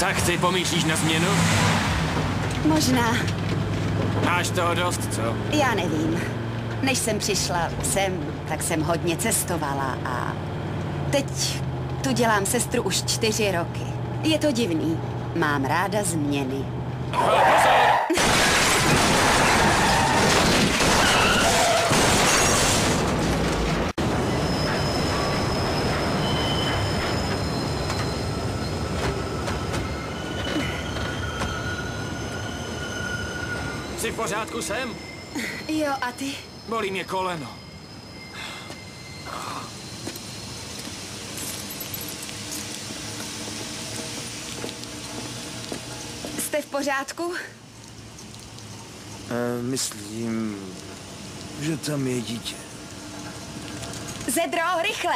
Tak ty pomýšlíš na změnu? Možná. Máš toho dost, co? Já nevím. Než jsem přišla sem, tak jsem hodně cestovala a teď tu dělám sestru už 4 roky. Je to divný. Mám ráda změny. Jsi v pořádku sem? Jo, a ty? Bolí mě koleno. Jste v pořádku? Myslím, že tam je dítě. Zedro, rychle!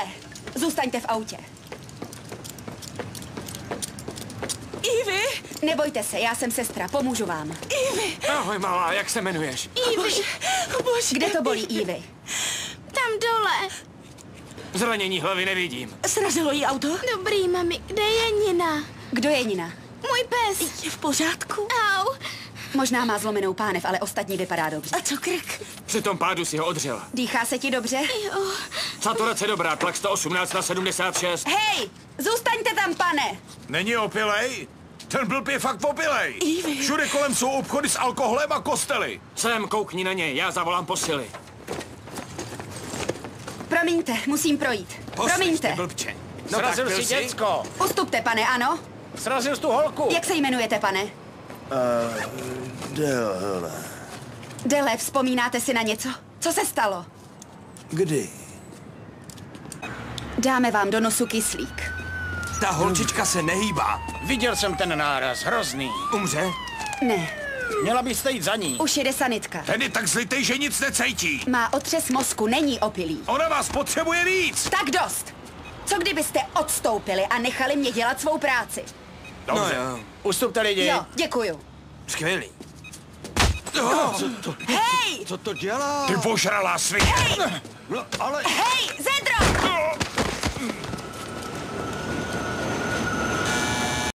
Zůstaňte v autě. Ivy! Nebojte se, já jsem sestra, pomůžu vám. Ivy! Ahoj, malá, jak se jmenuješ? Ivy! Bože. Kde to bolí, Ivy? Tam dole. Zranění hlavy nevidím. Srazilo jí auto? Dobrý, mami, kde je Nina? Kdo je Nina? Můj pes. Je v pořádku? Au. Možná má zlomenou pánev, ale ostatní vypadá dobře. A co krk? Při tom pádu si ho odřela. Dýchá se ti dobře? Jo. Saturace dobrá, tlak 118/76. Hej! Zůstaňte tam, pane! Není opilej? Ten blb je fakt opilej. Ivy. Všude kolem jsou obchody s alkoholem a kostely. Sem, koukni na něj, já zavolám posily. Promiňte, musím projít. Promiňte. Blbče. Srazil si děcko. Ustupte, pane, ano? Srazil jsi tu holku. Jak se jmenujete, pane? Dele. Dele, vzpomínáte si na něco? Co se stalo? Kdy? Dáme vám do nosu kyslík. Ta holčička se nehýbá. Viděl jsem ten náraz, hrozný. Umře? Ne, Měla byste jít za ní. už jede sanitka. Ten je tak zlitej, že nic necítí. Má otřes mozku, není opilý. Ona vás potřebuje víc. Tak dost! Co kdybyste odstoupili a nechali mě dělat svou práci? Dobře. Ustupte lidi. Jo, děkuju. Skvělý. Hej! Co to dělá? Ty ožralá svině. No, ale... Hej, Zedro!